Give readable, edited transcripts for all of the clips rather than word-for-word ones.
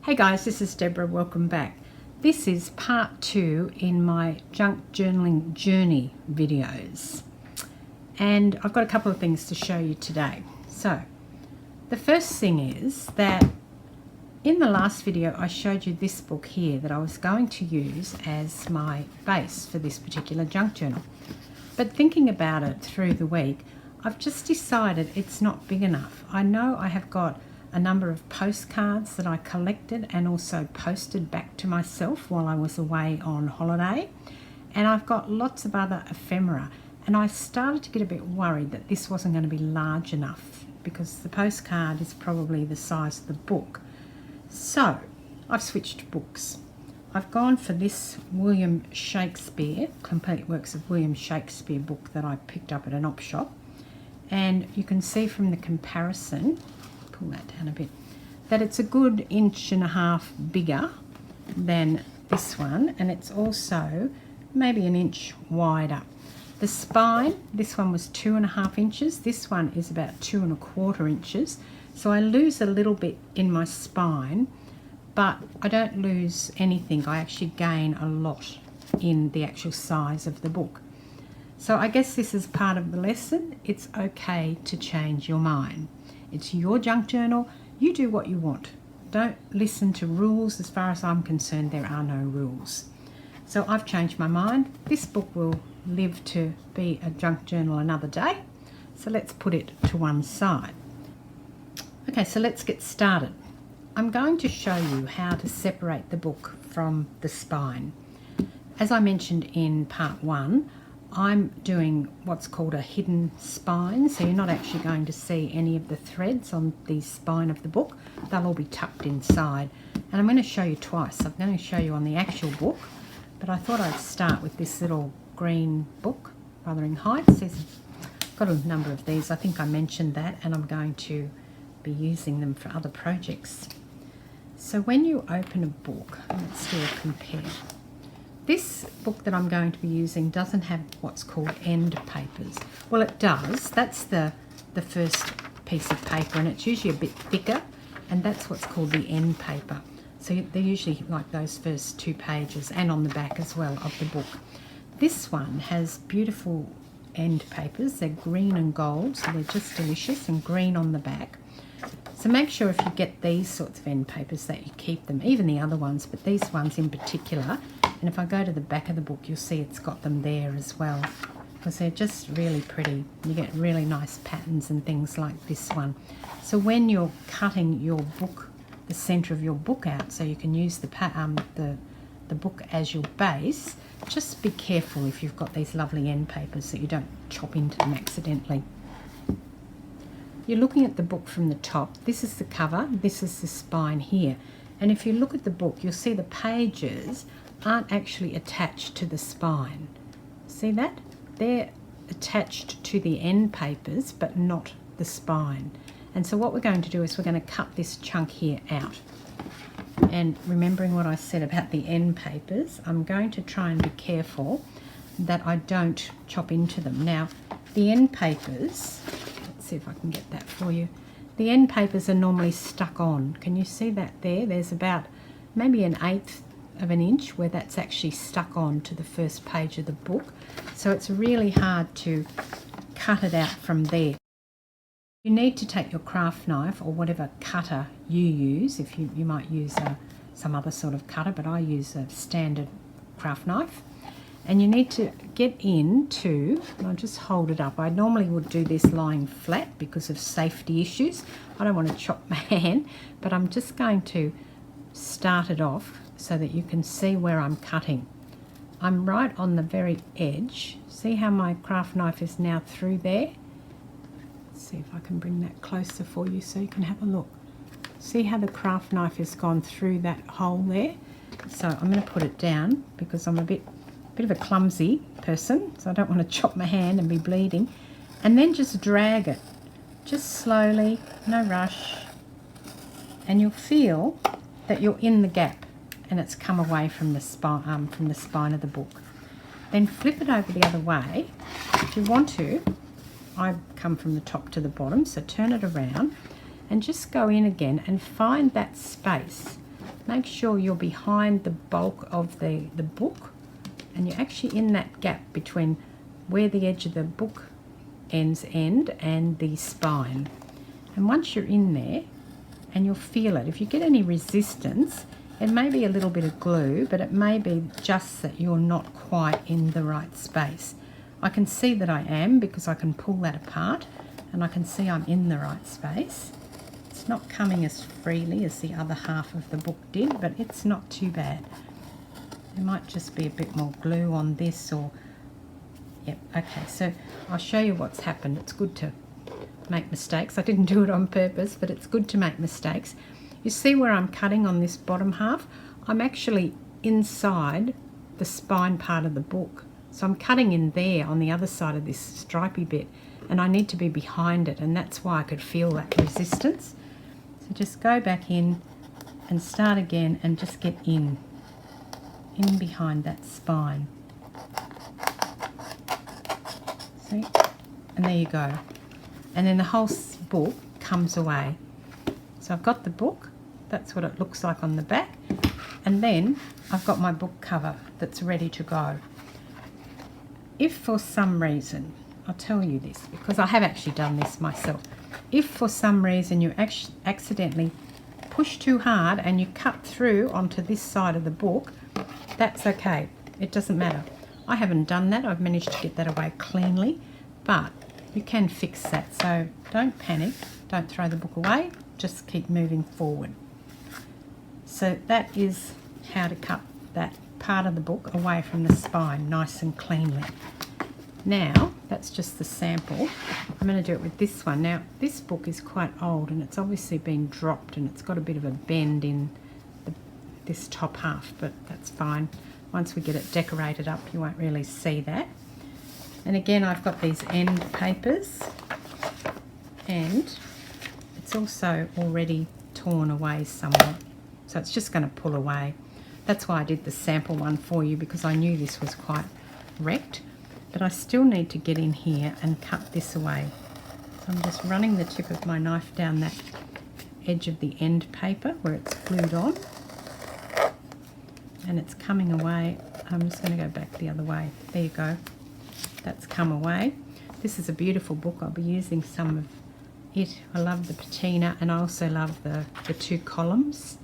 Hey guys, this is Deborah, welcome back. This is part 2 in my junk journaling journey videos. And I've got a couple of things to show you today. So, the first thing is that in the last video I showed you this book here that I was going to use as my base for this particular junk journal. But thinking about it through the week, I've just decided it's not big enough. I know I have got a number of postcards that I collected and also posted back to myself while I was away on holiday, and I've got lots of other ephemera, and I started to get a bit worried that this wasn't going to be large enough because the postcard is probably the size of the book. So I've switched books. I've gone for this William Shakespeare, Complete Works of William Shakespeare book that I picked up at an op shop, and you can see from the comparison, pull that down a bit, that it's a good 1.5 inches bigger than this one, and it's also maybe 1 inch wider. The spine, this one was 2.5 inches, this one is about 2.25 inches, so I lose a little bit in my spine, but I don't lose anything. I actually gain a lot in the actual size of the book. So I guess this is part of the lesson. It's okay to change your mind. It's your junk journal. You do what you want. Don't listen to rules. As far as I'm concerned, there are no rules. So I've changed my mind. This book will live to be a junk journal another day. So let's put it to one side. Okay, so let's get started. I'm going to show you how to separate the book from the spine. As I mentioned in part 1, I'm doing what's called a hidden spine, so you're not actually going to see any of the threads on the spine of the book. They'll all be tucked inside. And I'm going to show you twice. I'm going to show you on the actual book, but I thought I'd start with this little green book, Wuthering Heights. I've got a number of these. I think I mentioned that, and I'm going to be using them for other projects. So when you open a book, let's do a compare. This book that I'm going to be using doesn't have what's called end papers. Well, it does. That's the first piece of paper, and it's usually a bit thicker, and that's what's called the end paper. So they're usually like those first 2 pages, and on the back as well of the book. This one has beautiful end papers. They're green and gold, so they're just delicious, and green on the back. So make sure if you get these sorts of end papers that you keep them, even the other ones, but these ones in particular. And if I go to the back of the book, you'll see it's got them there as well, because they're just really pretty. You get really nice patterns and things like this one. So when you're cutting your book, the centre of your book out, so you can use the book as your base, just be careful if you've got these lovely end papers that you don't chop into them accidentally. You're looking at the book from the top. This is the cover, this is the spine here. And if you look at the book, you'll see the pages aren't actually attached to the spine. See that? They're attached to the end papers, but not the spine. And so what we're going to do is we're going to cut this chunk here out. And remembering what I said about the end papers, I'm going to try and be careful that I don't chop into them. Now, the end papers, let's see if I can get that for you. The end papers are normally stuck on. Can you see that there? There's about maybe 1/8 of an inch where that's actually stuck on to the first page of the book. So it's really hard to cut it out from there. You need to take your craft knife or whatever cutter you use. If you might use some other sort of cutter, but I use a standard craft knife. And you need to get into, I'll just hold it up. I normally would do this lying flat because of safety issues. I don't want to chop my hand, but I'm just going to start it off so that you can see where I'm cutting. I'm right on the very edge. See how my craft knife is now through there? Let's see if I can bring that closer for you so you can have a look. See how the craft knife has gone through that hole there? So I'm going to put it down because I'm a bit of a clumsy person, so I don't want to chop my hand and be bleeding. And then just drag it, just slowly, no rush, and you'll feel that you're in the gap and it's come away from the spine of the book. Then flip it over the other way. If you want to, I come from the top to the bottom, so turn it around and just go in again and find that space make sure you're behind the bulk of the book, and you're actually in that gap between where the edge of the book ends and the spine. And once you're in there, and you'll feel it, if you get any resistance, it may be a little bit of glue, but it may be just that you're not quite in the right space. I can see that I am, because I can pull that apart and I can see I'm in the right space. It's not coming as freely as the other half of the book did, but it's not too bad. There might just be a bit more glue on this, or yep, okay, so I'll show you what's happened. It's good to make mistakes. I didn't do it on purpose, but it's good to make mistakes. You see where I'm cutting on this bottom half? I'm actually inside the spine part of the book. So I'm cutting in there on the other side of this stripy bit, and I need to be behind it, and that's why I could feel that resistance. So just go back in and start again and just get in behind that spine. See? And there you go. And then the whole book comes away. So I've got the book, that's what it looks like on the back, and then I've got my book cover that's ready to go. If for some reason, I'll tell you this because I have actually done this myself, if for some reason you accidentally push too hard and you cut through onto this side of the book, that's okay, it doesn't matter. I haven't done that, I've managed to get that away cleanly, but you can fix that, so don't panic, don't throw the book away, just keep moving forward. So that is how to cut that part of the book away from the spine nice and cleanly. Now, that's just the sample. I'm going to do it with this one. Now, this book is quite old and it's obviously been dropped and it's got a bit of a bend in this top half, but that's fine. Once we get it decorated up, you won't really see that. And again, I've got these end papers, and it's also already torn away somewhat, so it's just going to pull away. That's why I did the sample one for you, because I knew this was quite wrecked, but I still need to get in here and cut this away. So I'm just running the tip of my knife down that edge of the end paper where it's glued on, and it's coming away. I'm just going to go back the other way. There you go. That's come away. This is a beautiful book. I'll be using some of it. I love the patina, and I also love the two columns.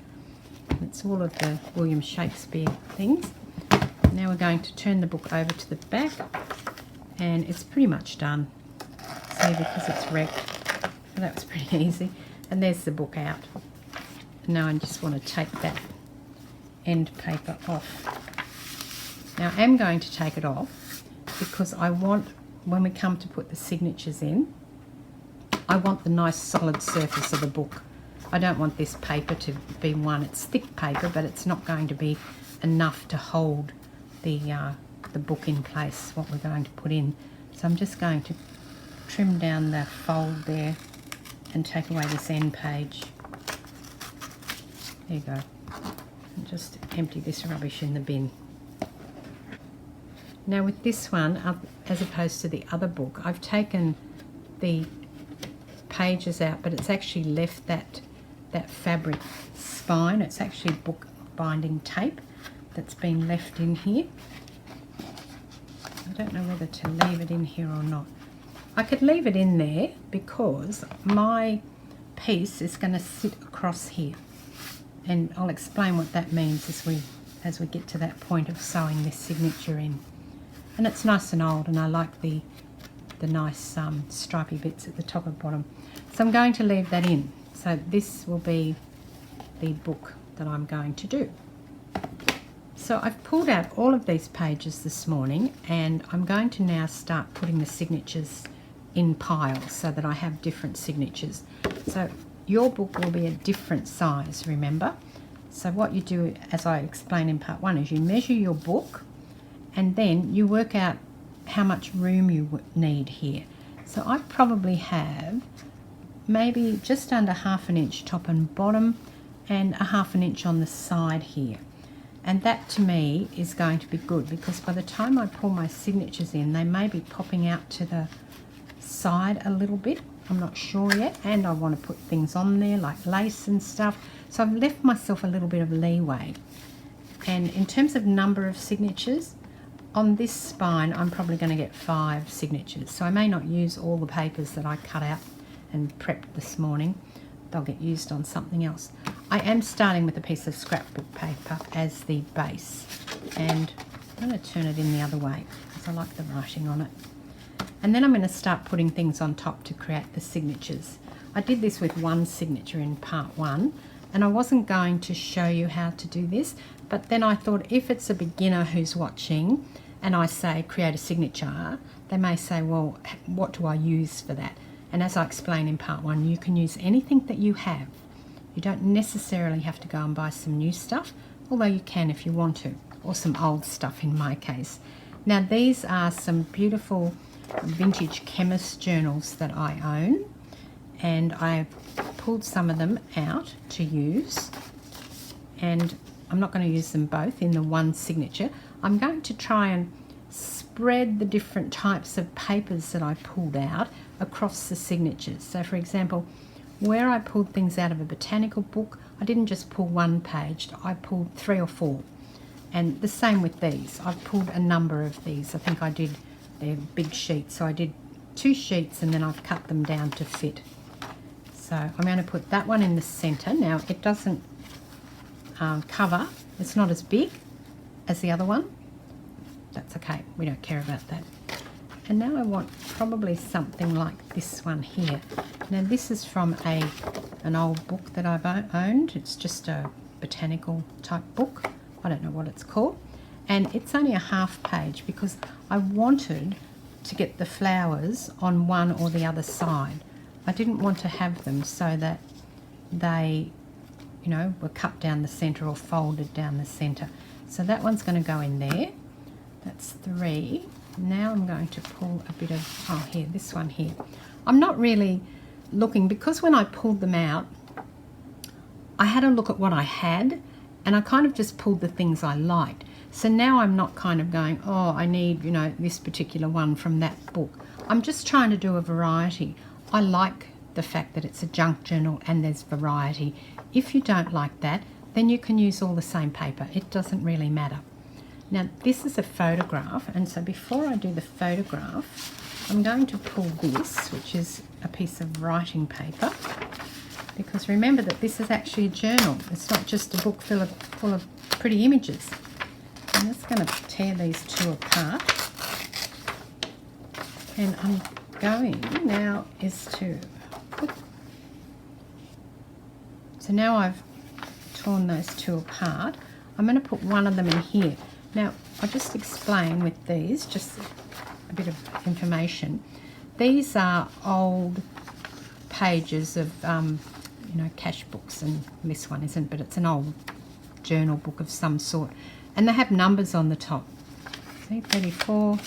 It's all of the William Shakespeare things. Now we're going to turn the book over to the back, and it's pretty much done. See, because it's wrecked. So that was pretty easy. And there's the book out. And now I just want to take that end paper off. Now I am going to take it off because I want, when we come to put the signatures in, I want the nice solid surface of the book. I don't want this paper to be one, it's thick paper, but it's not going to be enough to hold the book in place, what we're going to put in. So I'm just going to trim down the fold there and take away this end page. There you go. And just empty this rubbish in the bin. Now with this one, as opposed to the other book, I've taken the pages out, but it's actually left that fabric spine. It's actually book binding tape that's been left in here. I don't know whether to leave it in here or not. I could leave it in there because my piece is going to sit across here, and I'll explain what that means as we get to that point of sewing this signature in. And it's nice and old, and I like the nice stripy bits at the top and bottom. So I'm going to leave that in. So this will be the book that I'm going to do. So I've pulled out all of these pages this morning, and I'm going to now start putting the signatures in piles so that I have different signatures. So your book will be a different size, remember? So what you do, as I explained in part one, is you measure your book, and then you work out how much room you need here. So I probably have maybe just under 1/2 inch top and bottom, and 1/2 inch on the side here. And that to me is going to be good, because by the time I pull my signatures in, they may be popping out to the side a little bit, I'm not sure yet, and I want to put things on there like lace and stuff. So I've left myself a little bit of leeway. And in terms of number of signatures, on this spine I'm probably going to get 5 signatures. So I may not use all the papers that I cut out and prepped this morning. They'll get used on something else. I am starting with a piece of scrapbook paper as the base, and I'm going to turn it in the other way because I like the writing on it. And then I'm going to start putting things on top to create the signatures. I did this with one signature in part 1, and I wasn't going to show you how to do this, but then I thought if it's a beginner who's watching and I say create a signature, they may say, well, what do I use for that? And as I explained in part 1, you can use anything that you have. You don't necessarily have to go and buy some new stuff, although you can if you want to, or some old stuff in my case. Now these are some beautiful vintage chemist journals that I own, and I've pulled some of them out to use, and I'm not going to use them both in the one signature. I'm going to try and spread the different types of papers that I pulled out across the signatures. So for example, where I pulled things out of a botanical book, I didn't just pull one page, I pulled 3 or 4. And the same with these. I've pulled a number of these. I think I did, they're big sheets, so I did 2 sheets and then I've cut them down to fit. So I'm going to put that one in the center. Now it doesn't cover, it's not as big as the other one. That's okay, we don't care about that. And now I want probably something like this one here. Now this is from an old book that I've owned. It's just a botanical type book. I don't know what it's called. And it's only a half page because I wanted to get the flowers on one or the other side. I didn't want to have them so that they, you know, were cut down the center or folded down the center. So that one's going to go in there. That's 3. Now I'm going to pull a bit of, oh here, this one here. I'm not really looking, because when I pulled them out, I had a look at what I had and I kind of just pulled the things I liked. So now I'm not kind of going, oh, I need, you know, this particular one from that book. I'm just trying to do a variety. I like the fact that it's a junk journal and there's variety. If you don't like that, then you can use all the same paper. It doesn't really matter. Now this is a photograph, and so before I do the photograph, I'm going to pull this, which is a piece of writing paper, because remember that this is actually a journal. It's not just a book full of pretty images. I'm just going to tear these 2 apart, and I'm going now is to put, so now I've torn those 2 apart, I'm going to put one of them in here. Now I'll just explain with these, just a bit of information. These are old pages of you know, cash books, and this one isn't, but it's an old journal book of some sort, and they have numbers on the top. See, 34.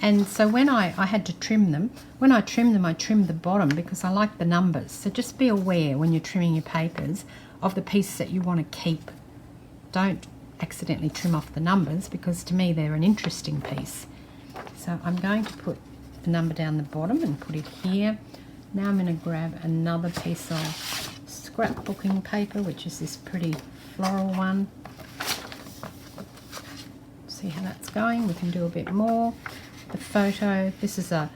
And so when I had to trim them, when I trimmed them, I trimmed the bottom because I like the numbers. So just be aware when you're trimming your papers of the piece that you want to keep. Don't accidentally trim off the numbers, because to me they're an interesting piece. So I'm going to put the number down the bottom and put it here. Now I'm going to grab another piece of scrapbooking paper, which is this pretty floral one. See how that's going. We can do a bit more. The photo, this is a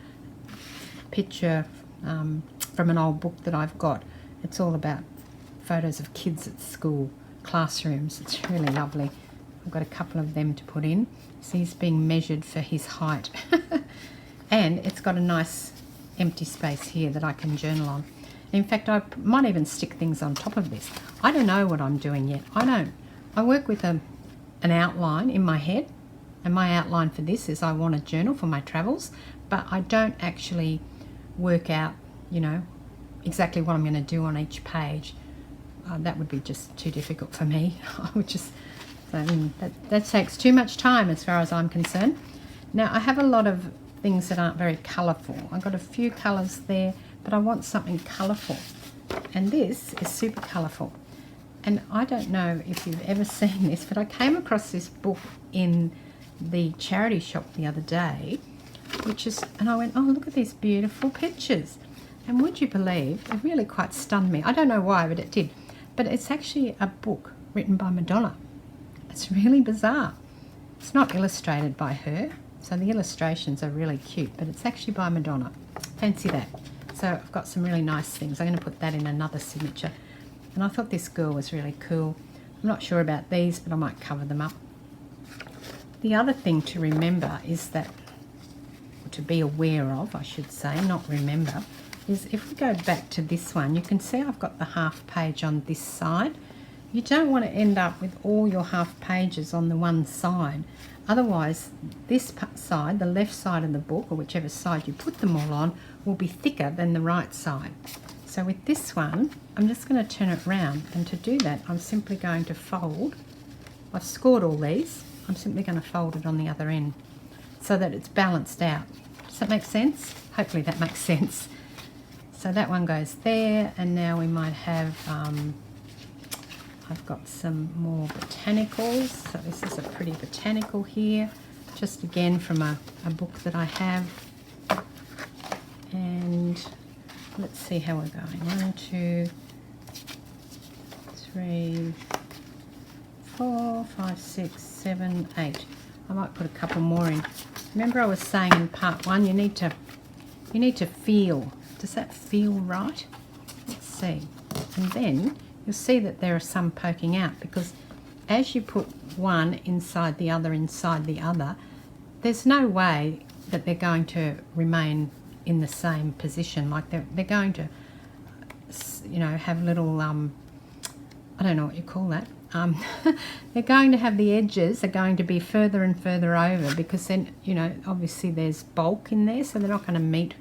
picture from an old book that I've got. It's all about photos of kids at school, classrooms. It's really lovely. I've got a couple of them to put in. So he's being measured for his height. And it's got a nice empty space here that I can journal on. In fact, I might even stick things on top of this. I don't know what I'm doing yet. I work with an outline in my head, and my outline for this is I want a journal for my travels, but I don't actually work out, you know, exactly what I'm going to do on each page. That would be just too difficult for me. I would just, I mean, that takes too much time as far as I'm concerned. Now I have a lot of things that aren't very colourful. I've got a few colours there, but I want something colourful. And this is super colourful. And I don't know if you've ever seen this, but I came across this book in the charity shop the other day, which is, and I went, oh, look at these beautiful pictures. And would you believe, it really quite stunned me. I don't know why, but it did. But it's actually a book written by Madonna. It's really bizarre. It's not illustrated by her, so the illustrations are really cute, but it's actually by Madonna. Fancy that. So I've got some really nice things. I'm going to put that in another signature. And I thought this girl was really cool. I'm not sure about these, but I might cover them up. The other thing to remember is that, or to be aware of, I should say, not remember, is if we go back to this one, you can see I've got the half page on this side. You don't want to end up with all your half pages on the one side. Otherwise, this side, the left side of the book, or whichever side you put them all on, will be thicker than the right side. So with this one, I'm just going to turn it round, and to do that, I'm simply going to fold. I've scored all these. I'm simply going to fold it on the other end so that it's balanced out. Does that make sense? Hopefully that makes sense. So that one goes there, and now we might have, I've got some more botanicals. So this is a pretty botanical here, just again from a book that I have. And let's see how we're going. 1, 2, 3, 4, 5, 6, 7, 8. I might put a couple more in. Remember I was saying in part 1, you need to feel. Does that feel right? Let's see. And then you'll see that there are some poking out, because as you put one inside the other, there's no way that they're going to remain in the same position. Like they're going to, you know, have little, I don't know what you call that. They're going to have the edges are going to be further and further over, because then, you know, obviously there's bulk in there, so they're not going to meet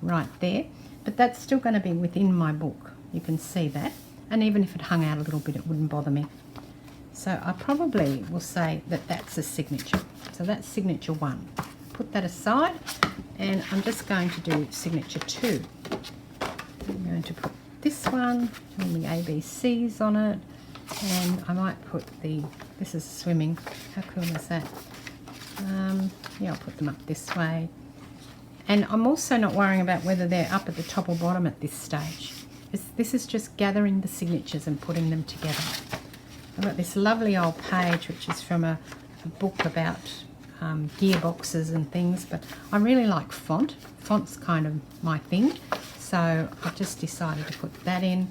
right there. But that's still going to be within my book. You can see that. And even if it hung out a little bit, it wouldn't bother me. So I probably will say that that's a signature. So that's signature 1. Put that aside, and I'm just going to do signature 2. I'm going to put this one and the ABCs on it, and I might put this is swimming. How cool is that? Yeah, I'll put them up this way. And I'm also not worrying about whether they're up at the top or bottom at this stage. This is just gathering the signatures and putting them together. I've got this lovely old page, which is from a book about gearboxes and things, but I really like font. Font's kind of my thing, so I've just decided to put that in.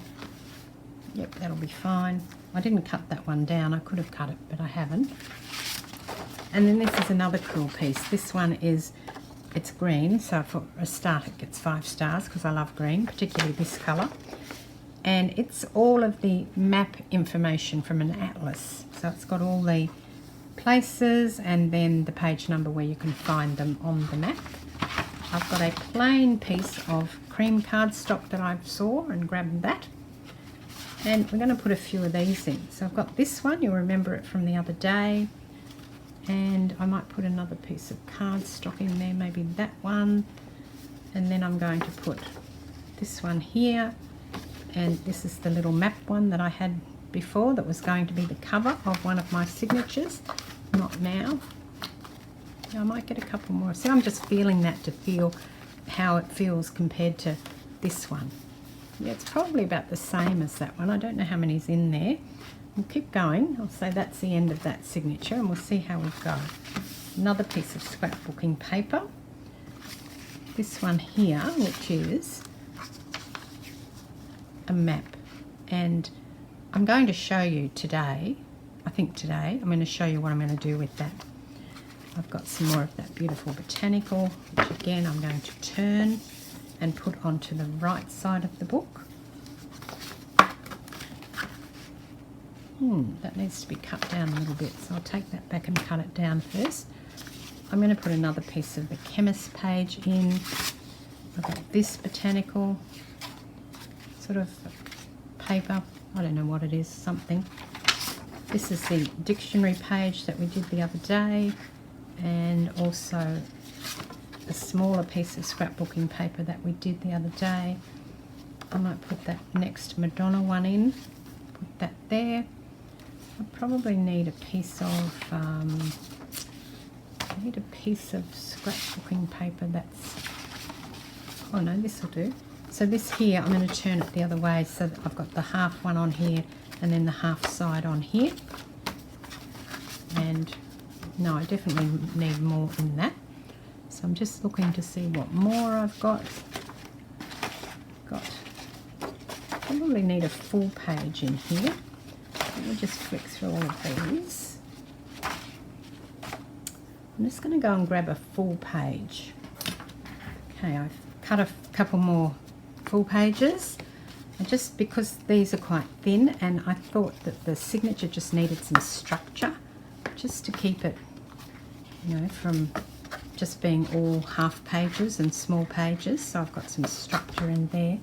Yep, that'll be fine. I didn't cut that one down. I could have cut it, but I haven't. And then this is another cool piece. This one is, it's green, so for a start it gets 5 stars because I love green, particularly this colour. And it's all of the map information from an atlas. So it's got all the places and then the page number where you can find them on the map. I've got a plain piece of cream cardstock that I saw and grabbed that. And we're going to put a few of these in. So I've got this one, you'll remember it from the other day. And I might put another piece of cardstock in there, maybe that one. And then I'm going to put this one here. And this is the little map one that I had before that was going to be the cover of one of my signatures. Not now. I might get a couple more. See, I'm just feeling that to feel how it feels compared to this one. Yeah, it's probably about the same as that one. I don't know how many's in there. We'll keep going. I'll say that's the end of that signature and we'll see how we go. Another piece of scrapbooking paper. This one here, which is a map. And I'm going to show you today, I think today, I'm going to show you what I'm going to do with that. I've got some more of that beautiful botanical, which again I'm going to turn and put onto the right side of the book. That needs to be cut down a little bit, so I'll take that back and cut it down first. I'm going to put another piece of the chemist page in. I've got this botanical sort of paper. I don't know what it is, something. This is the dictionary page that we did the other day, and also a smaller piece of scrapbooking paper that we did the other day. I might put that next Madonna one in, put that there. I probably need a piece of scrapbooking paper that's, oh no, this will do. So this here, I'm going to turn it the other way so that I've got the half one on here and then the half side on here. And no, I definitely need more in that. So I'm just looking to see what more I've got. Probably need a full page in here. Let me just flick through all of these. I'm just going to go and grab a full page. Okay, I've cut a couple more full pages. And just because these are quite thin, and I thought that the signature just needed some structure, just to keep it, you know, from just being all half pages and small pages. So I've got some structure in there.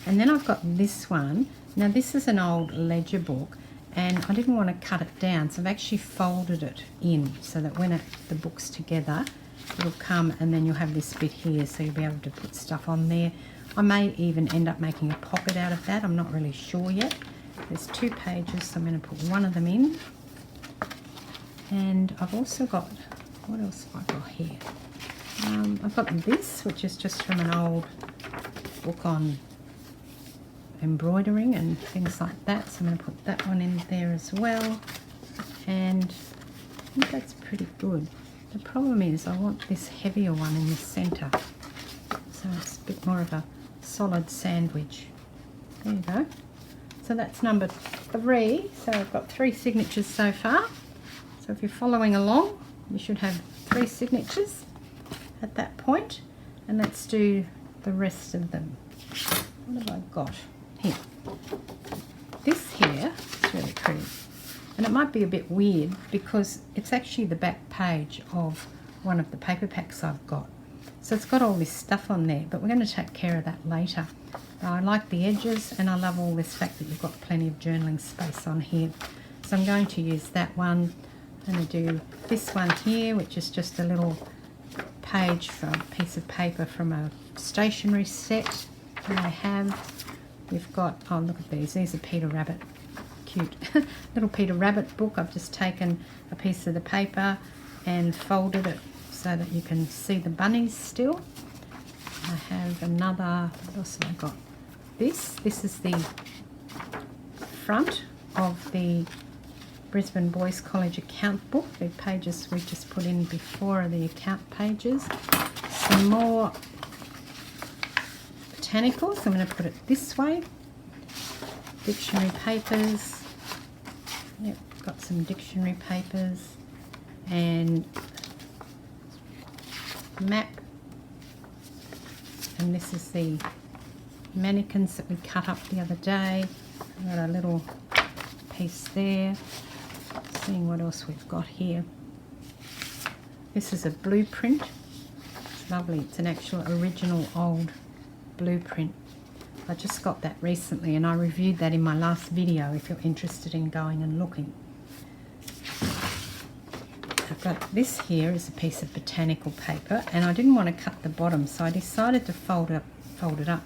And then I've got this one. Now this is an old ledger book, and I didn't want to cut it down, so I've actually folded it in so that when the book's together, it'll come, and then you'll have this bit here, so you'll be able to put stuff on there. I may even end up making a pocket out of that. I'm not really sure yet. There's 2 pages, so I'm going to put one of them in. And I've also got, what else have I got here? I've got this, which is just from an old book on embroidering and things like that, so I'm going to put that one in there as well. And I think that's pretty good. The problem is I want this heavier one in the centre, so it's a bit more of a solid sandwich. There you go. So that's number 3. So I've got 3 signatures so far. So if you're following along, you should have 3 signatures at that point. And let's do the rest of them. What have I got? Here. This here is really pretty, and it might be a bit weird because it's actually the back page of one of the paper packs I've got. So it's got all this stuff on there, but we're going to take care of that later. I like the edges, and I love all this fact that you've got plenty of journaling space on here. So I'm going to use that one. I'm going to do this one here, which is just a little page for a piece of paper from a stationery set that I have. We've got, oh look at these are Peter Rabbit, cute. Little Peter Rabbit book. I've just taken a piece of the paper and folded it so that you can see the bunnies still. I have another, what else have I got? This is the front of the Brisbane Boys College account book. The pages we just put in before are the account pages. Some more botanicals. I'm going to put it this way. Dictionary papers. Yep, got some dictionary papers and map. And this is the mannequins that we cut up the other day. I've got a little piece there. Seeing what else we've got here. This is a blueprint. It's lovely. It's an actual original old blueprint. I just got that recently, and I reviewed that in my last video if you're interested in going and looking. I've got this here is a piece of botanical paper, and I didn't want to cut the bottom, so I decided to fold it up.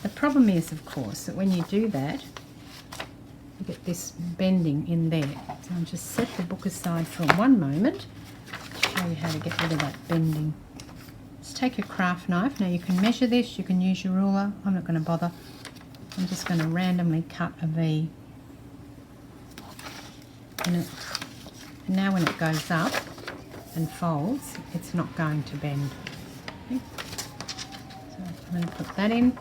The problem is, of course, that when you do that, you get this bending in there. So I'll just set the book aside for one moment to show you how to get rid of that bending. Just take your craft knife. Now you can measure this, you can use your ruler. I'm not going to bother. I'm just going to randomly cut a V. And now when it goes up and folds, it's not going to bend. Okay. So I'm going to put that in.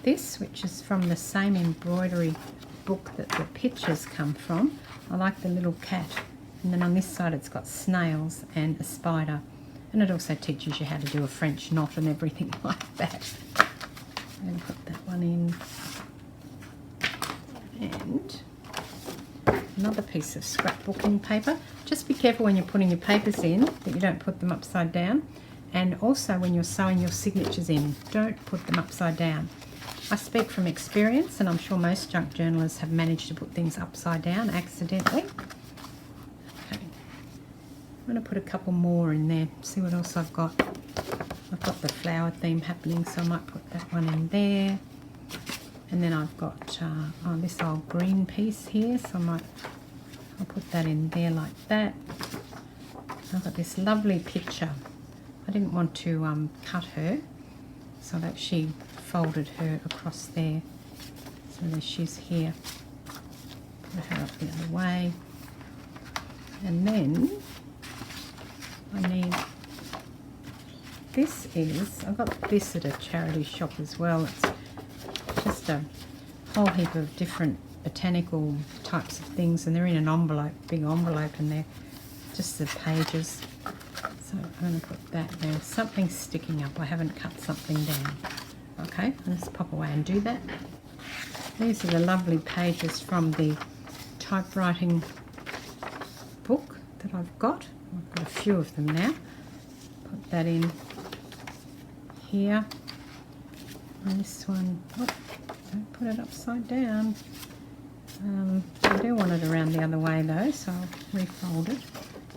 This, which is from the same embroidery book that the pictures come from. I like the little cat. And then on this side it's got snails and a spider. And it also teaches you how to do a French knot and everything like that. I'm going to put that one in. And another piece of scrapbooking paper. Just be careful when you're putting your papers in that you don't put them upside down. And also when you're sewing your signatures in, don't put them upside down. I speak from experience, and I'm sure most junk journalists have managed to put things upside down accidentally. Okay. I'm going to put a couple more in there, see what else I've got. I've got the flower theme happening, so I might put that one in there. And then I've got this old green piece here, so I'll put that in there like that. I've got this lovely picture I didn't want to cut her, so I've actually folded her across there. So there she's here. Put her up the other way. And then I need, this is, I got this at a charity shop as well. It's just a whole heap of different botanical types of things, and they're in an envelope, big envelope, and they're just the pages. So I'm going to put that there. Something's sticking up. I haven't cut something down. Okay, I'll just pop away and do that. These are the lovely pages from the typewriting book that I've got. I've got a few of them now. Put that in here. And this one, oh, don't put it upside down. I do want it around the other way though, so I'll refold it.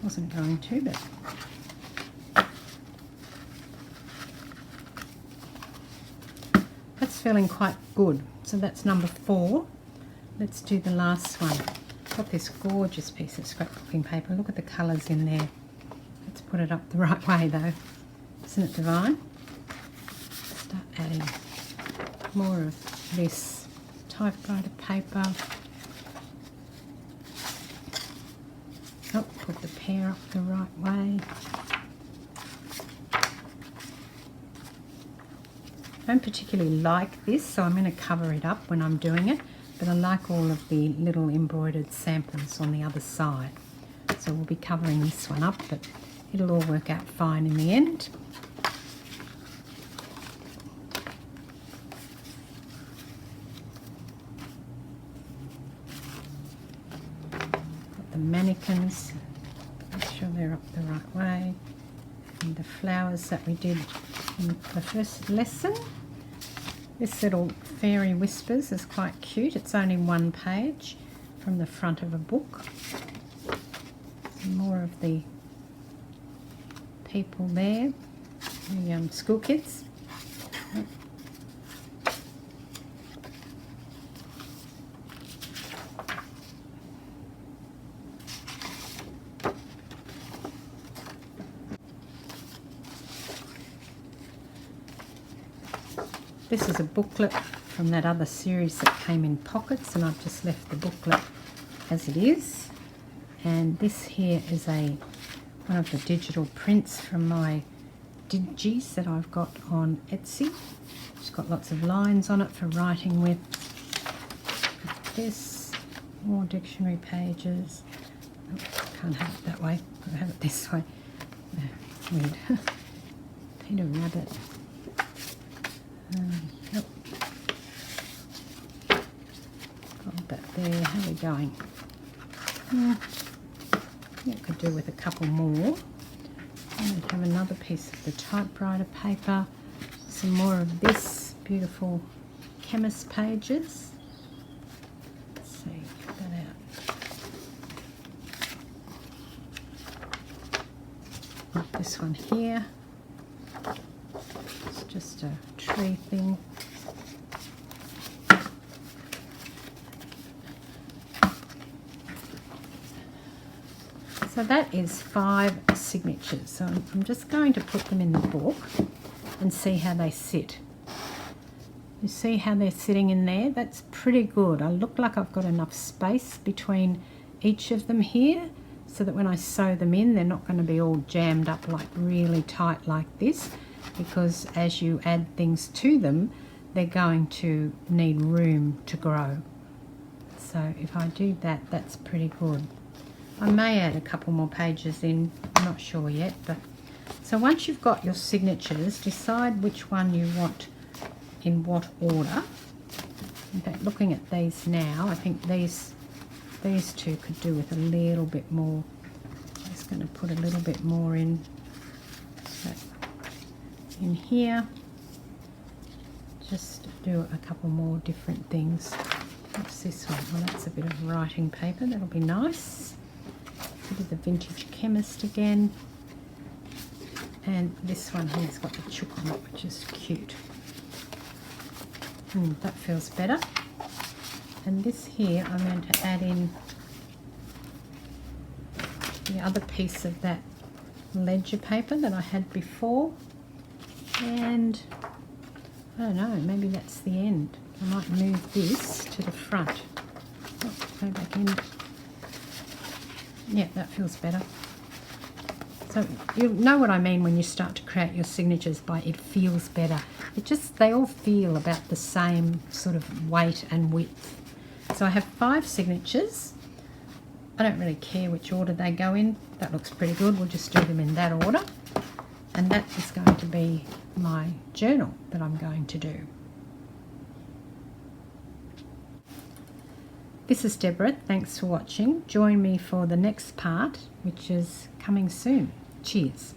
Wasn't going to, but that's feeling quite good. So that's number 4. Let's do the last one. Got this gorgeous piece of scrapbooking paper. Look at the colours in there. Let's put it up the right way though. Isn't it divine? Start adding more of this typewriter paper. Oh, put the pear up the right way. I don't particularly like this, so I'm going to cover it up when I'm doing it, but I like all of the little embroidered samples on the other side. So we'll be covering this one up, but it'll all work out fine in the end. Got the mannequins, make sure they're up the right way, and the flowers that we did in the first lesson. This little Fairy Whispers is quite cute. It's only 1 page from the front of a book. Some more of the people there, the school kids. This is a booklet from that other series that came in pockets, and I've just left the booklet as it is. And this here is one of the digital prints from my Digis that I've got on Etsy. It's got lots of lines on it for writing with. This, more dictionary pages. Oh, can't have it that way, I'll have it this way. Weird. Peter Rabbit. Yep. Got that there. How are we going? I could do with a couple more. And have another piece of the typewriter paper. Some more of this beautiful chemist pages. Let's see, get that out. Got this one here. It's just a tree thing. So that is 5 signatures. So I'm just going to put them in the book and see how they sit. You see how they're sitting in there? That's pretty good. I look like I've got enough space between each of them here so that when I sew them in, they're not going to be all jammed up like really tight like this, because as you add things to them, they're going to need room to grow. So if I do that, that's pretty good. I may add a couple more pages in, I'm not sure yet. But so once you've got your signatures, decide which one you want in what order. In fact, looking at these now, I think these two could do with a little bit more. I'm just going to put a little bit more in here. Just do a couple more different things. What's this one? Well, that's a bit of writing paper. That'll be nice. Bit of the Vintage Chemist again. And this one here's got the chook on it, which is cute. That feels better. And this here, I'm going to add in the other piece of that ledger paper that I had before, and I don't know, maybe that's the end. I might move this to the front. Oh, go back in. Yeah, that feels better. So you'll know what I mean when you start to create your signatures by it feels better. They all feel about the same sort of weight and width. So I have 5 signatures. I don't really care which order they go in. That looks pretty good. We'll just do them in that order. And that is going to be my journal that I'm going to do. This is Deborah. Thanks for watching. Join me for the next part, which is coming soon. Cheers.